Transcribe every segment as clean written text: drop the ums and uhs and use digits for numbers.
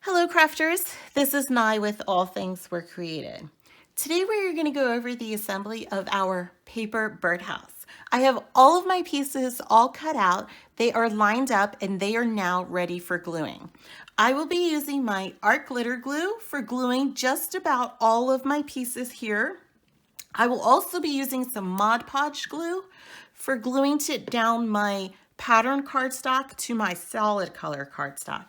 Hello crafters, this is Nye with All Things Were Created. Today we're going to go over the assembly of our paper birdhouse. I have all of my pieces all cut out, they are lined up and they are now ready for gluing. I will be using my art glitter glue for gluing just about all of my pieces here. I will also be using some Mod Podge glue for gluing down my pattern cardstock to my solid color cardstock.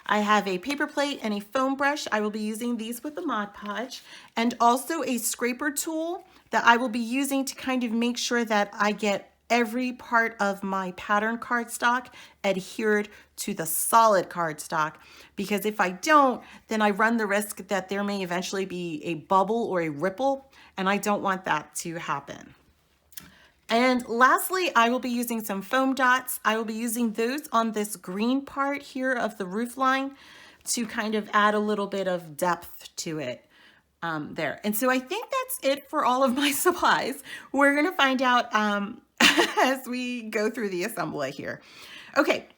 I have a paper plate and a foam brush. I will be using these with the Mod Podge, and also a scraper tool that I will be using to kind of make sure that I get every part of my pattern cardstock adhered to the solid cardstock, because if I don't, then I run the risk that there may eventually be a bubble or a ripple, and I don't want that to happen. And lastly, I will be using some foam dots. I will be using those on this green part here of the roof line to kind of add a little bit of depth to it there. And so I think that's it for all of my supplies. We're gonna find out as we go through the assembly here. Okay,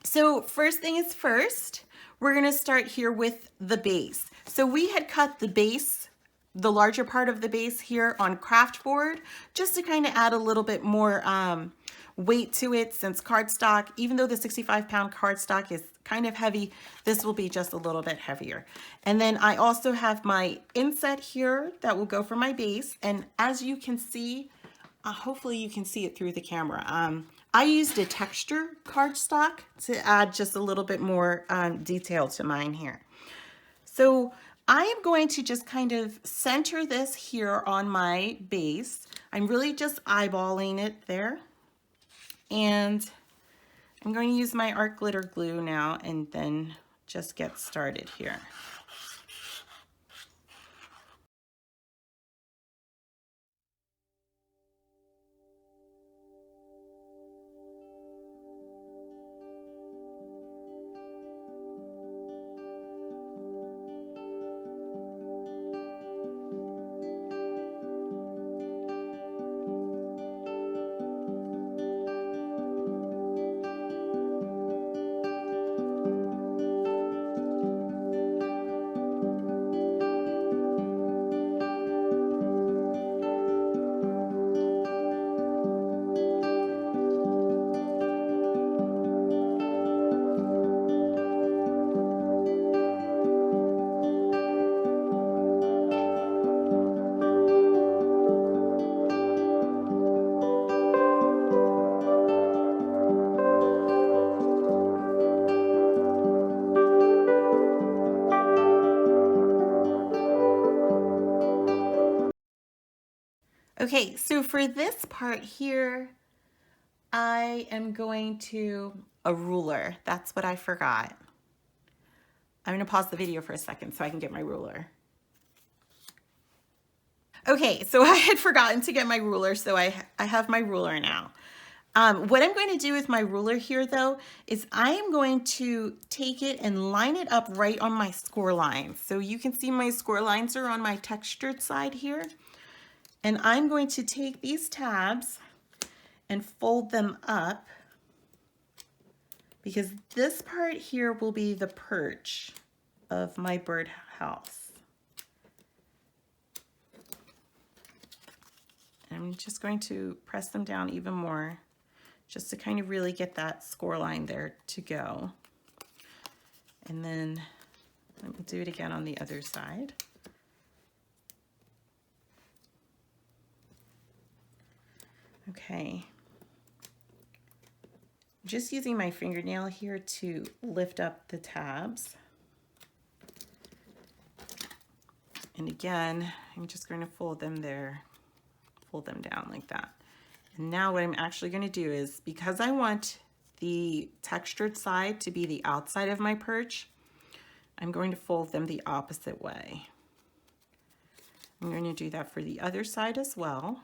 so first thing is first, we're gonna start here with the base. So we had cut the base, the larger part of the base here on craft board, just to kind of add a little bit more weight to it, since cardstock, even though the 65-pound cardstock is kind of heavy, this will be just a little bit heavier. And then I also have my inset here that will go for my base. And as you can see, hopefully you can see it through the camera. I used a texture cardstock to add just a little bit more detail to mine here. So I am going to just kind of center this here on my base. I'm really just eyeballing it there. And I'm going to use my art glitter glue now and then just get started here. Okay, so for this part here, I am going to a ruler. That's what I forgot. I'm gonna pause the video for a second so I can get my ruler. Okay, so I had forgotten to get my ruler, so I have my ruler now. What I'm going to do with my ruler here though, is I am going to take it and line it up right on my score lines. So you can see my score lines are on my textured side here. And I'm going to take these tabs and fold them up, because this part here will be the perch of my birdhouse. I'm just going to press them down even more, just to kind of really get that score line there to go. And then let me do it again on the other side. Okay, just using my fingernail here to lift up the tabs. And again, I'm just going to fold them there, fold them down like that. And now what I'm actually going to do is, because I want the textured side to be the outside of my perch, I'm going to fold them the opposite way. I'm going to do that for the other side as well.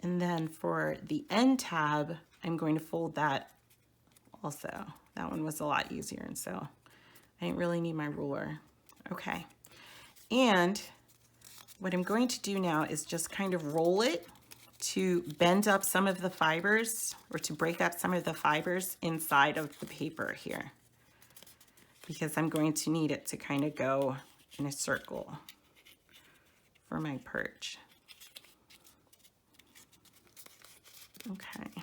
And then for the end tab, I'm going to fold that also. That one was a lot easier, and so I didn't really need my ruler. Okay, and what I'm going to do now is just kind of roll it to bend up some of the fibers, or to break up some of the fibers inside of the paper here, because I'm going to need it to kind of go in a circle for my perch. Okay.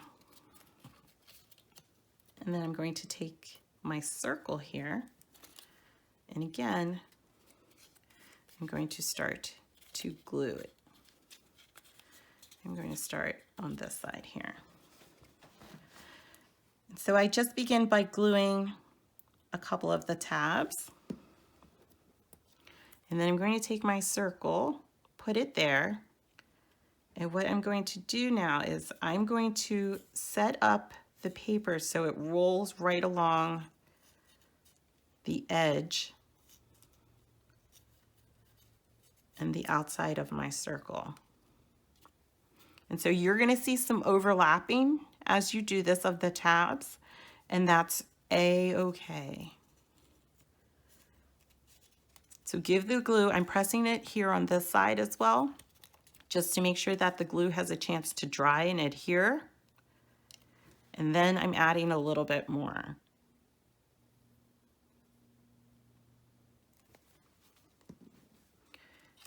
And then I'm going to take my circle here, and again, I'm going to start to glue it. I'm going to start on this side here. So I just begin by gluing a couple of the tabs. And then I'm going to take my circle, put it there. And what I'm going to do now is I'm going to set up the paper so it rolls right along the edge and the outside of my circle. And so you're going to see some overlapping as you do this of the tabs, and that's a-okay. So give the glue, I'm pressing it here on this side as well, just to make sure that the glue has a chance to dry and adhere. And then I'm adding a little bit more.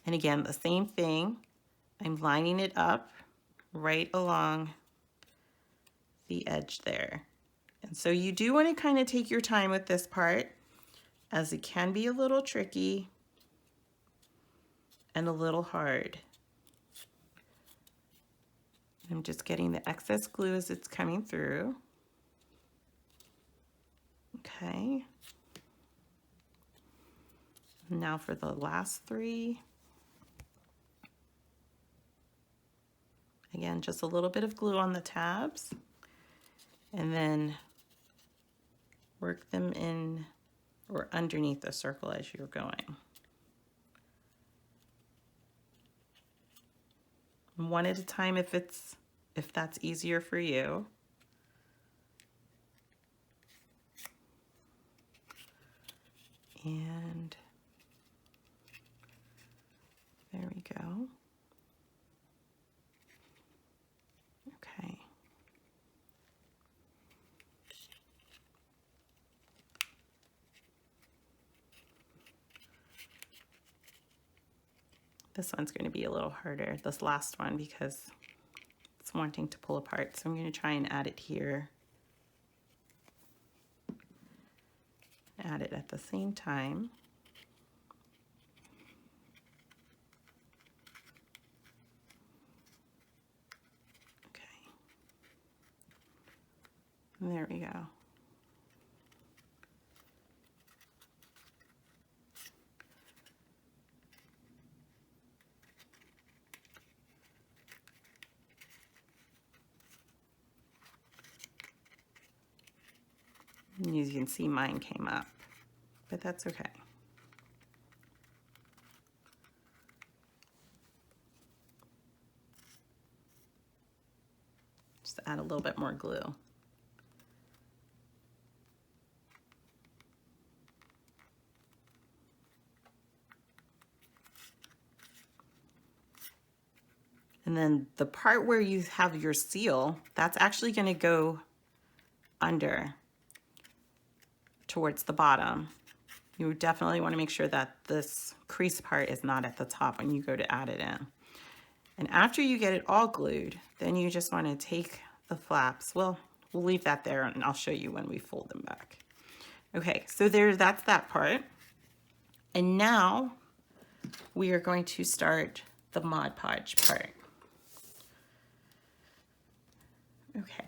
And again, the same thing, I'm lining it up right along the edge there. And so you do want to kind of take your time with this part, as it can be a little tricky and a little hard. I'm just getting the excess glue as it's coming through. Okay. Now for the last three. Again, just a little bit of glue on the tabs, and then work them in or underneath the circle as you're going. One at a time if that's easier for you. And there we go. Okay. This one's going to be a little harder, this last one, because it's wanting to pull apart. So I'm going to try and add it here. Add it at the same time. Okay. And there we go. And as you can see, mine came up, but that's okay. Just add a little bit more glue. And then the part where you have your seal, that's actually going to go under towards the bottom. You definitely want to make sure that this crease part is not at the top when you go to add it in. And after you get it all glued, then you just want to take the flaps. Well, we'll leave that there and I'll show you when we fold them back. Okay, so that's that part. And now we are going to start the Mod Podge part. Okay.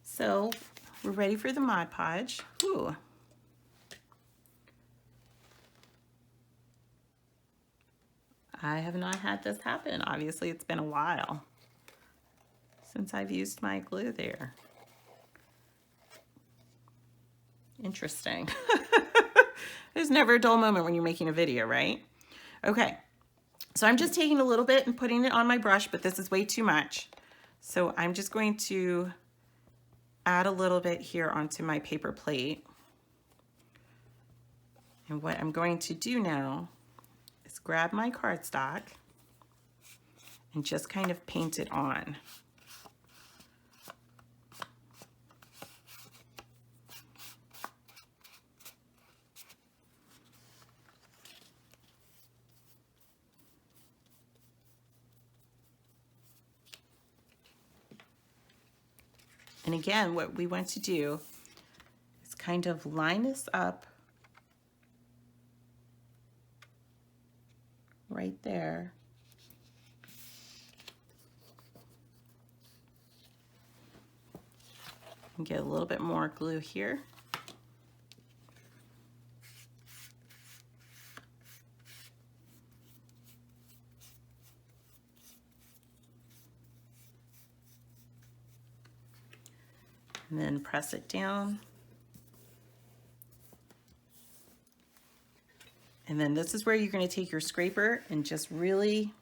So we're ready for the Mod Podge. Ooh. I have not had this happen. Obviously, it's been a while since I've used my glue there. Interesting. There's never a dull moment when you're making a video, right? Okay, so I'm just taking a little bit and putting it on my brush, but this is way too much. So I'm just going to add a little bit here onto my paper plate. And what I'm going to do now is grab my cardstock and just kind of paint it on. And again, what we want to do is kind of line this up right there. And get a little bit more glue here. And then press it down. And then this is where you're going to take your scraper and just really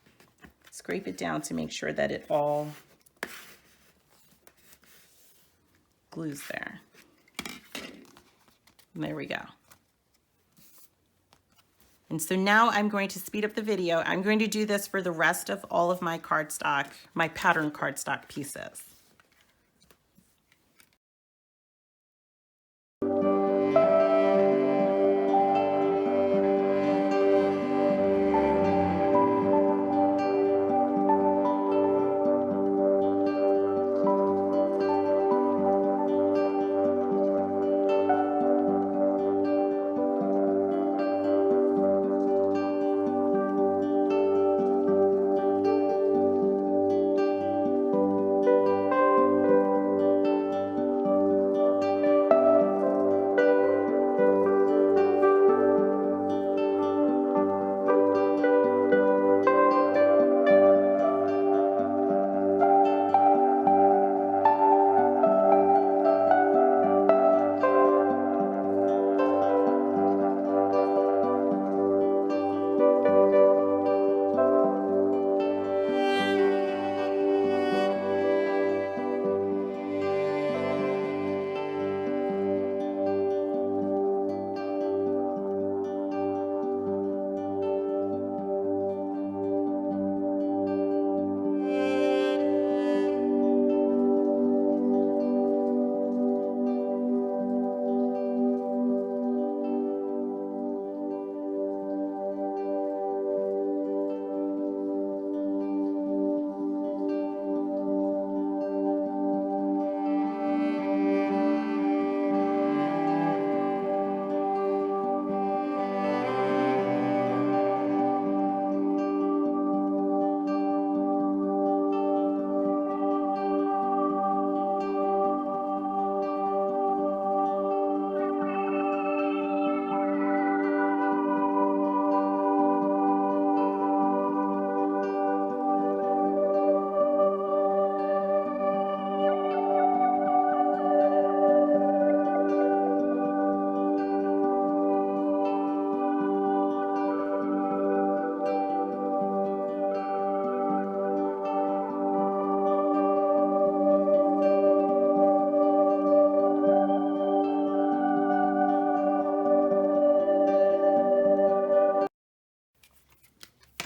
scrape it down to make sure that it all glues there. And there we go. And so now I'm going to speed up the video. I'm going to do this for the rest of all of my cardstock, my pattern cardstock pieces.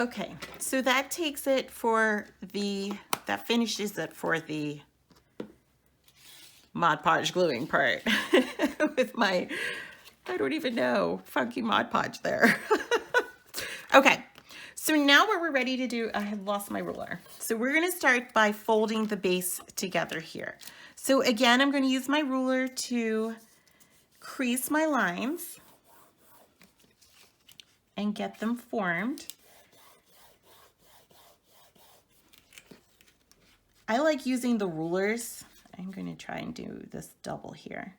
Okay, so that takes it for that finishes it for the Mod Podge gluing part with my, I don't even know, funky Mod Podge there. Okay, so now what we're ready to do, I have lost my ruler. So we're gonna start by folding the base together here. So again, I'm gonna use my ruler to crease my lines and get them formed. I like using the rulers. I'm going to try and do this double here.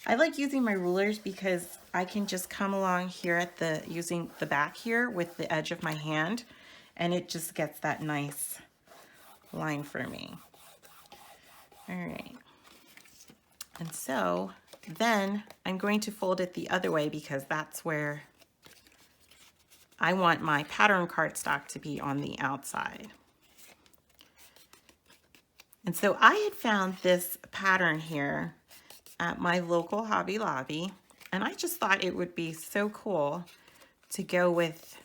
I like using my rulers because I can just come along here at using the back here with the edge of my hand, and it just gets that nice line for me. All right. And so then I'm going to fold it the other way because that's where I want my pattern cardstock to be, on the outside. And so I had found this pattern here at my local Hobby Lobby, and I just thought it would be so cool to go with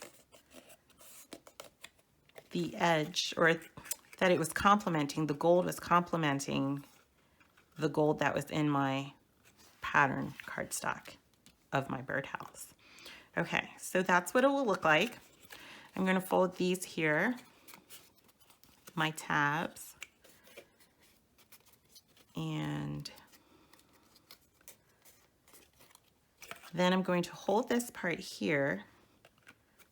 the edge, or that it was complementing, the gold was complementing the gold that was in my pattern cardstock of my birdhouse. Okay, so that's what it will look like. I'm going to fold these here, my tabs, and then I'm going to hold this part here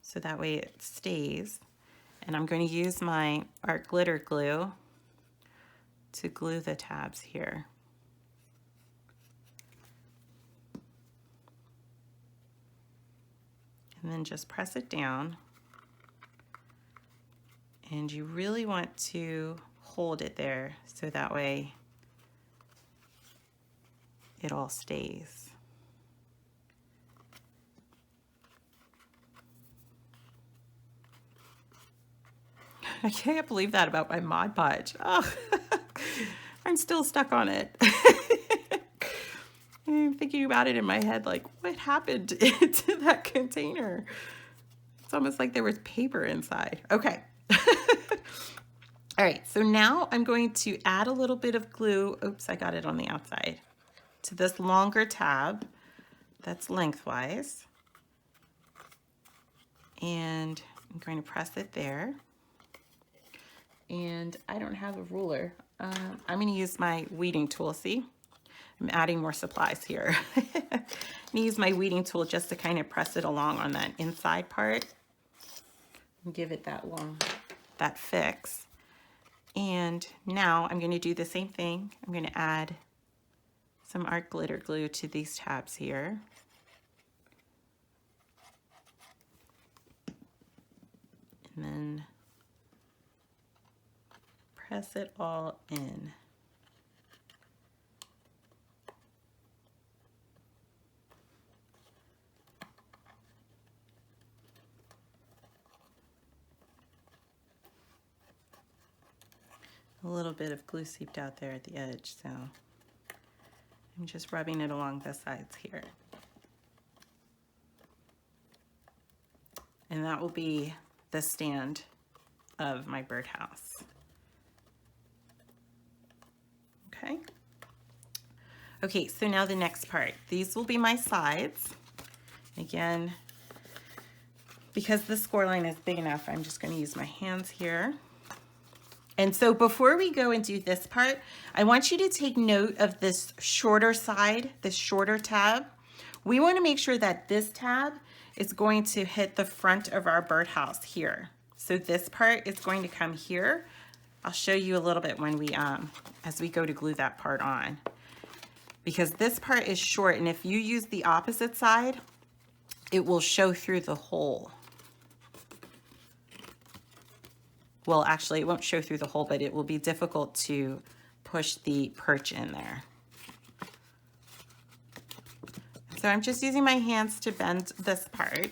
so that way it stays. And I'm going to use my art glitter glue to glue the tabs here. And then just press it down. And you really want to hold it there so that way it all stays. I can't believe that about my Mod Podge. Oh, I'm still stuck on it. I'm thinking about it in my head, like, what happened to that container? It's almost like there was paper inside. Okay. All right, so now I'm going to add a little bit of glue. Oops, I got it on the outside. To this longer tab that's lengthwise. And I'm going to press it there. And I don't have a ruler. I'm going to use my weeding tool. See, I'm adding more supplies here. I'm going to use my weeding tool just to kind of press it along on that inside part and give it that fix. And now I'm going to do the same thing. I'm going to add some art glitter glue to these tabs here. And then press it all in. A little bit of glue seeped out there at the edge, so I'm just rubbing it along the sides here. And that will be the stand of my birdhouse. Okay. Okay, so now the next part. These will be my sides. Again, because the score line is big enough, I'm just going to use my hands here. And so before we go and do this part, I want you to take note of this shorter side, this shorter tab. We want to make sure that this tab is going to hit the front of our birdhouse here. So this part is going to come here. I'll show you a little bit when we, as we go to glue that part on. Because this part is short, and if you use the opposite side, it will show through the hole. Well, actually, it won't show through the hole, but it will be difficult to push the perch in there. So I'm just using my hands to bend this part.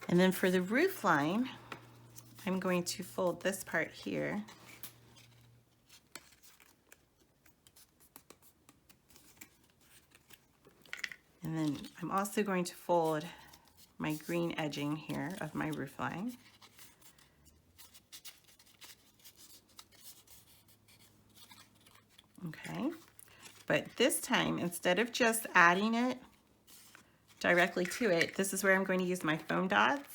And then for the roof line, I'm going to fold this part here. And then I'm also going to fold my green edging here of my roof line. But this time, instead of just adding it directly to it, this is where I'm going to use my foam dots.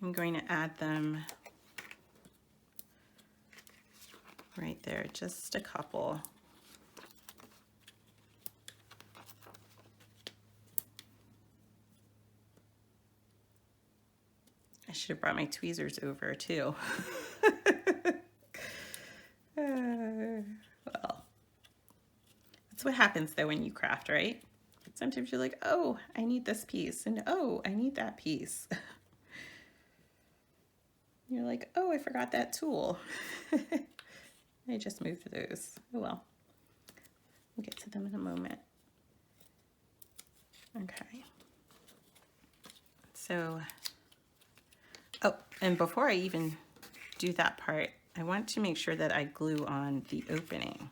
I'm going to add them right there, just a couple. I should have brought my tweezers over too. Well, that's what happens though when you craft, right? Sometimes you're like, oh, I need this piece, and oh, I need that piece. You're like, oh, I forgot that tool. I just moved those. Oh well. We'll get to them in a moment. Okay. So, oh, and before I even do that part, I want to make sure that I glue on the opening.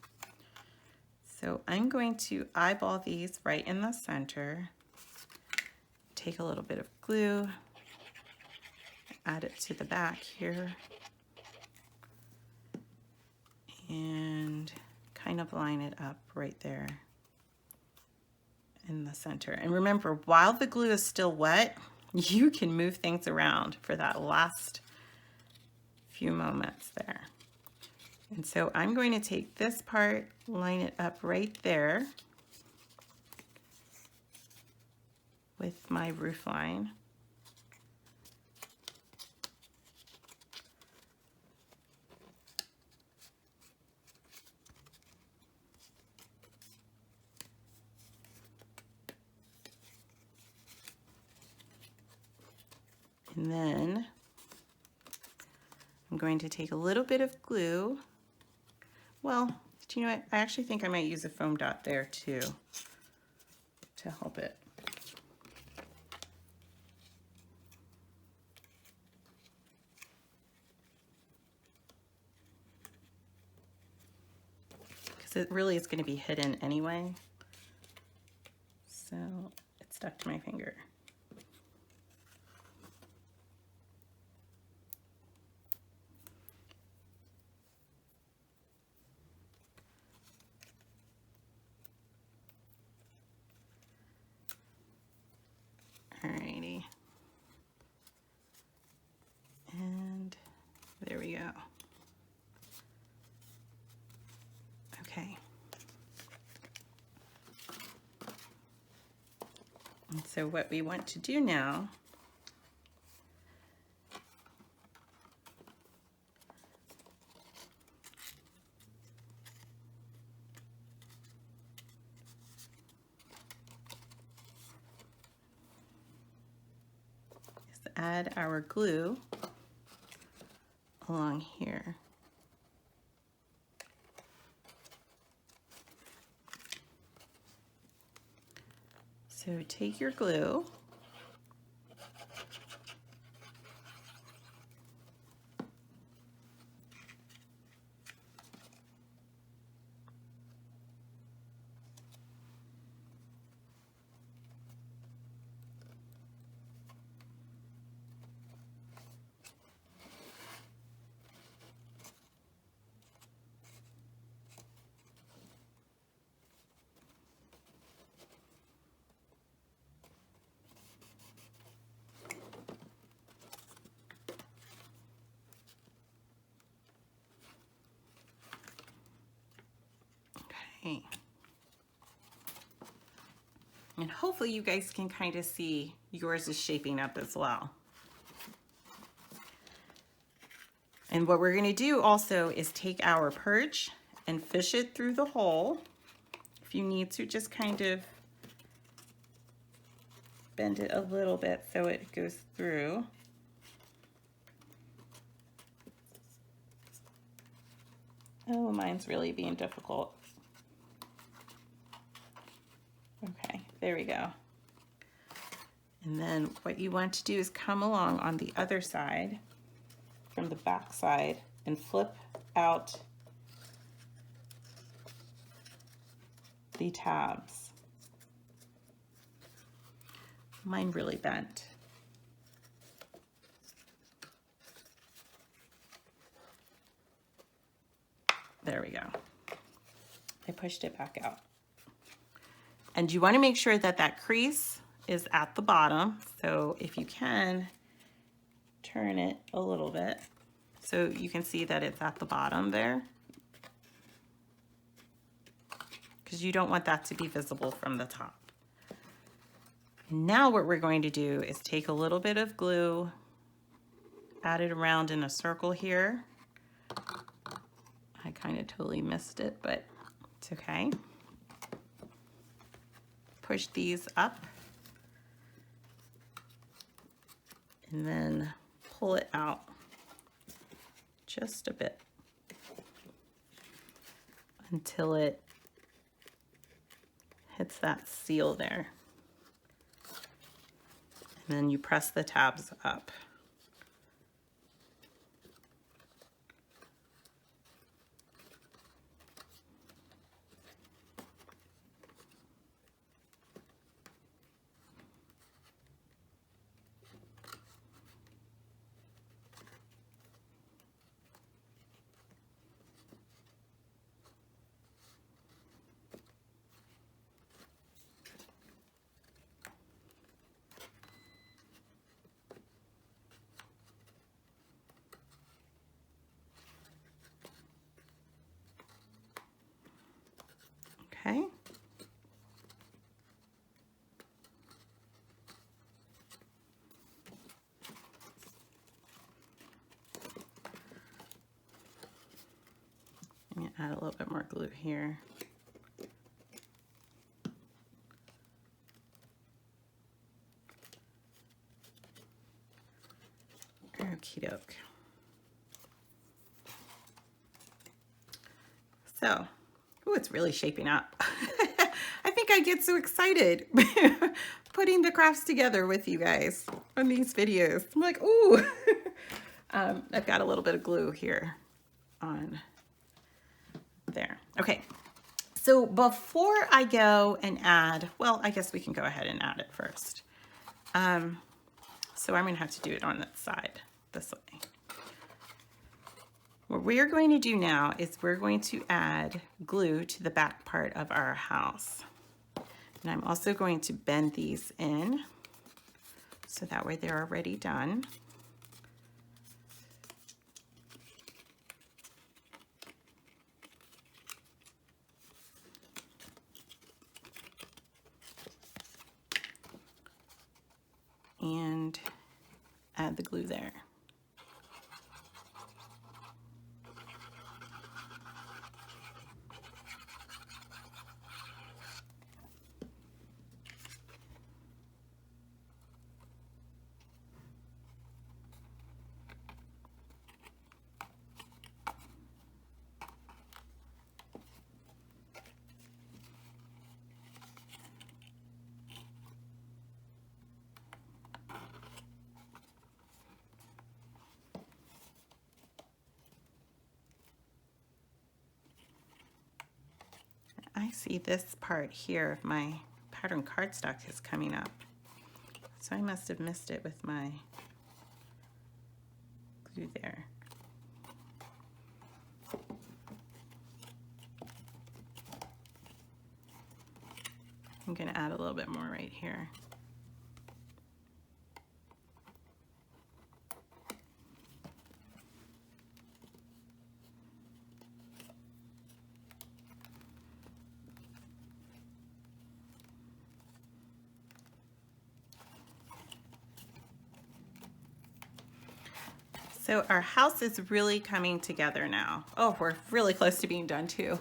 So I'm going to eyeball these right in the center, take a little bit of glue, add it to the back here, and kind of line it up right there in the center. And remember, while the glue is still wet, you can move things around for that last few moments there. And so I'm going to take this part, line it up right there with my roof line. And then I'm going to take a little bit of glue. Well, do you know what? I actually think I might use a foam dot there too to help it. Because it really is going to be hidden anyway. So it stuck to my finger. Alrighty. And there we go. Okay. And so what we want to do now add our glue along here. So take your glue, and hopefully you guys can kind of see yours is shaping up as well. And what we're going to do also is take our perch and fish it through the hole. If you need to, just kind of bend it a little bit so it goes through. Oh, mine's really being difficult. Okay, there we go. And then what you want to do is come along on the other side, from the back side, and flip out the tabs. Mine really bent. There we go. I pushed it back out. And you want to make sure that that crease is at the bottom. So if you can, turn it a little bit so you can see that it's at the bottom there, because you don't want that to be visible from the top. Now what we're going to do is take a little bit of glue, add it around in a circle here. I kind of totally missed it, but it's okay. Push these up and then pull it out just a bit until it hits that seal there. And then you press the tabs up. Okay. I'm going to add a little bit more glue here. Okie doke. So, ooh, it's really shaping up. I think I get so excited putting the crafts together with you guys on these videos. I'm like, ooh. I've got a little bit of glue here on there. Okay, so before I go and add, well, I guess we can go ahead and add it first. So I'm gonna have to do it on that side, this way. What we're going to do now is we're going to add glue to the back part of our house. And I'm also going to bend these in so that way they're already done. And add the glue there. I see this part here of my pattern cardstock is coming up. So I must have missed it with my glue there. I'm going to add a little bit more right here. So our house is really coming together now. Oh, we're really close to being done too.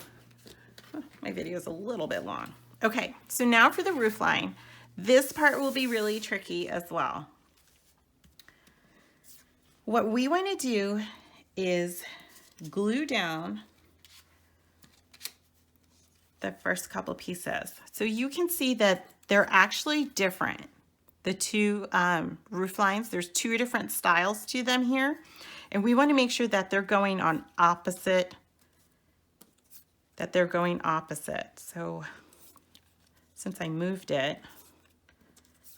My video is a little bit long. Okay, so now for the roof line. This part will be really tricky as well. What we want to do is glue down the first couple pieces. So you can see that they're actually different. The two roof lines, there's two different styles to them here. And we want to make sure that they're going on opposite, So since I moved it,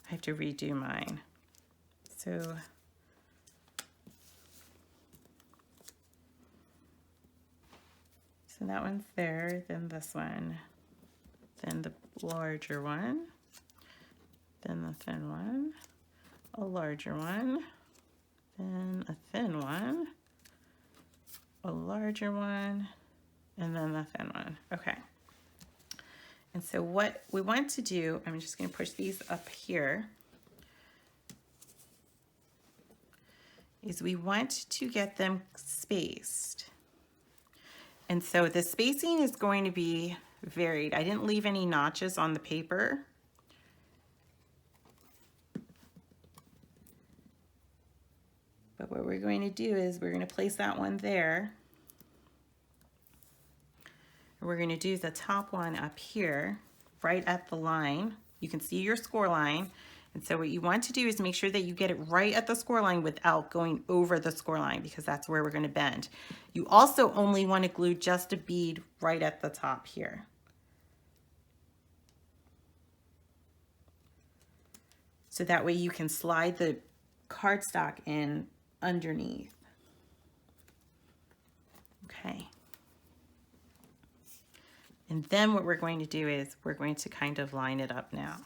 I have to redo mine. So And that one's there, then this one, then the larger one, then the thin one, a larger one, then a thin one, a larger one, and then the thin one. Okay. And so what we want to do, I'm just going to push these up here, is we want to get them spaced. And so the spacing is going to be varied. I didn't leave any notches on the paper. But what we're going to do is we're going to place that one there. We're going to do the top one up here, right at the line. You can see your score line. And so what you want to do is make sure that you get it right at the score line without going over the score line, because that's where we're going to bend. You also only want to glue just a bead right at the top here. So that way you can slide the cardstock in underneath. Okay. And then what we're going to do is we're going to kind of line it up now.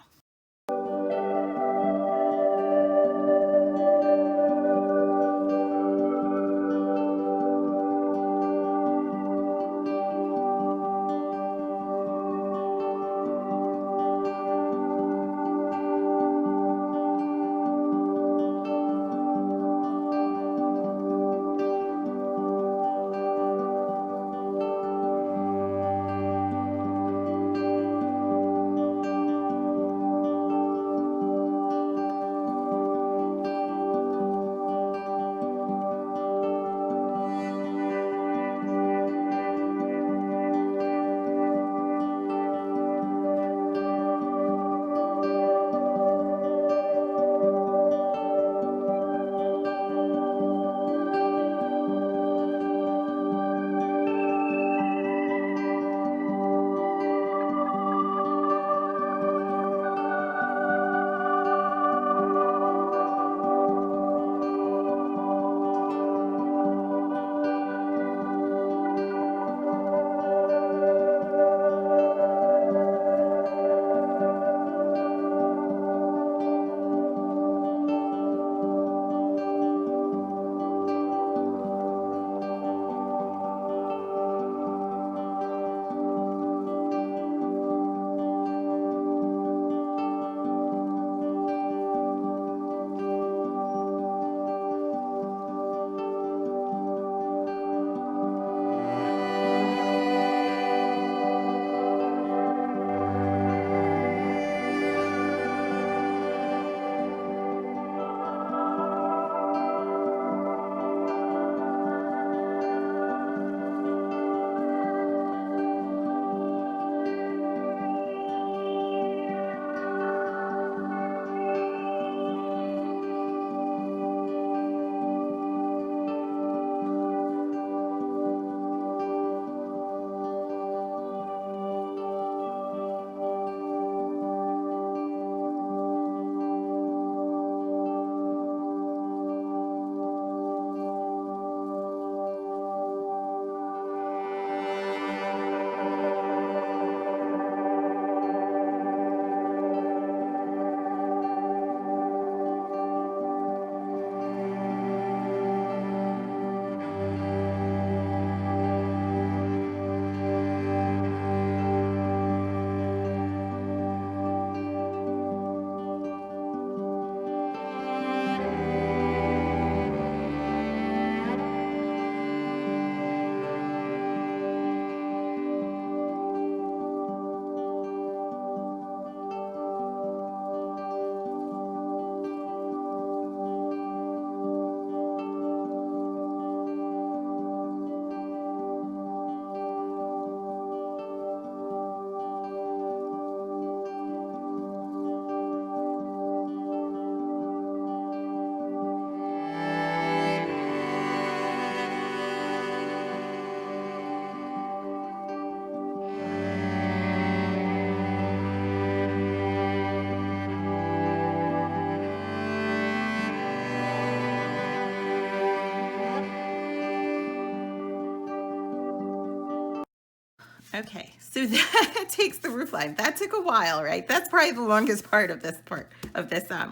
Okay, so that takes the roof line. That took a while, right? That's probably the longest part of this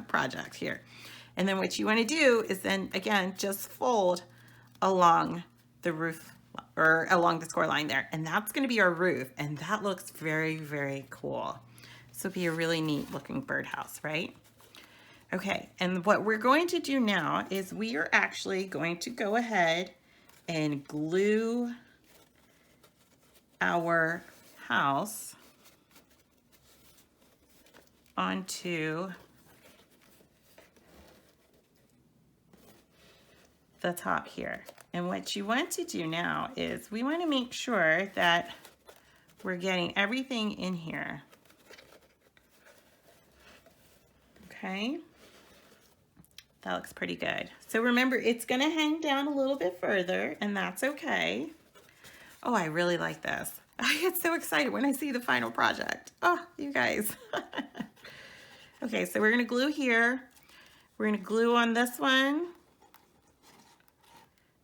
project here. And then what you want to do is then again just fold along the roof or along the score line there, and that's going to be our roof, and that looks very, very cool. This will be a really neat looking birdhouse, right? Okay, and what we're going to do now is we are actually going to go ahead and glue our house onto the top here. And what you want to do now is we want to make sure that we're getting everything in here. Okay, that looks pretty good. So remember, it's going to hang down a little bit further, and that's okay. Oh, I really like this. I get so excited when I see the final project. Oh, you guys. Okay, so we're going to glue here. We're going to glue on this one.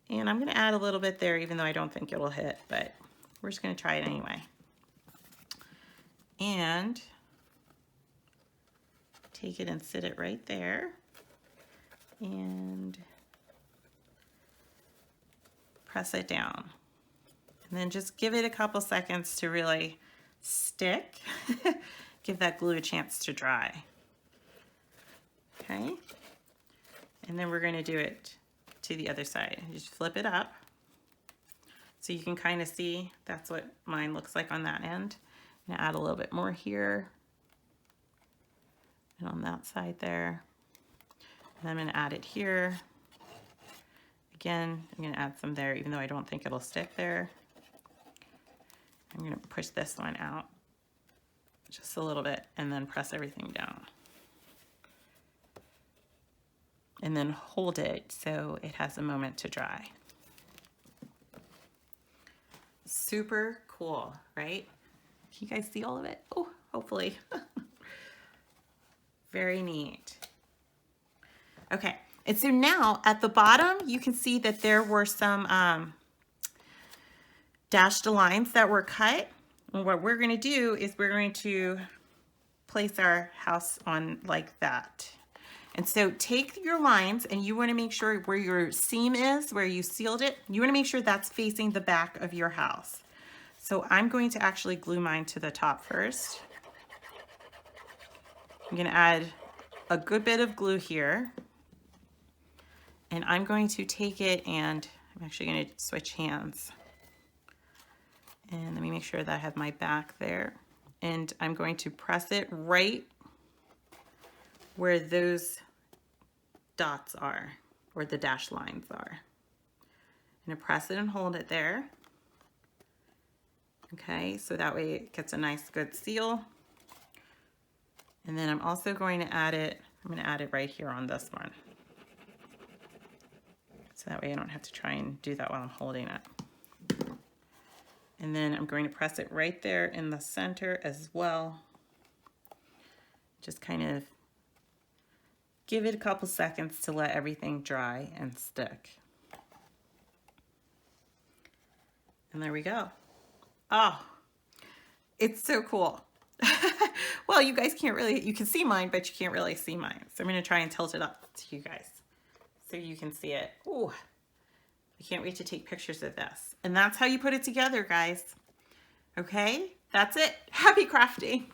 And I'm going to add a little bit there, even though I don't think it'll hit, but we're just going to try it anyway. And take it and sit it right there. And press it down. And then just give it a couple seconds to really stick. Give that glue a chance to dry. Okay. And then we're going to do it to the other side. Just flip it up so you can kind of see that's what mine looks like on that end. And add a little bit more here and on that side there. And I'm going to add it here. Again, I'm going to add some there, even though I don't think it'll stick there. I'm going to push this one out just a little bit and then press everything down. And then hold it so it has a moment to dry. Super cool, right? Can you guys see all of it? Oh, hopefully. Very neat. Okay, and so now at the bottom, you can see that there were some dashed lines that were cut. And what we're gonna do is we're going to place our house on like that. And so take your lines and you want to make sure where your seam is, where you sealed it, you want to make sure that's facing the back of your house. So I'm going to actually glue mine to the top first. I'm going to add a good bit of glue here. And I'm going to take it and I'm actually going to switch hands. And let me make sure that I have my back there. And I'm going to press it right where those dots are, where the dashed lines are. I'm going to press it and hold it there. Okay, so that way it gets a nice good seal. And then I'm also going to add it, I'm going to add it right here on this one. So that way I don't have to try and do that while I'm holding it. And then I'm going to press it right there in the center as well. Just kind of give it a couple seconds to let everything dry and stick. And there we go. Oh, it's so cool. Well, you guys can't really, you can see mine, but you can't really see mine. So I'm going to try and tilt it up to you guys so you can see it. Ooh, I can't wait to take pictures of this. And that's how you put it together, guys. Okay, that's it. Happy crafting.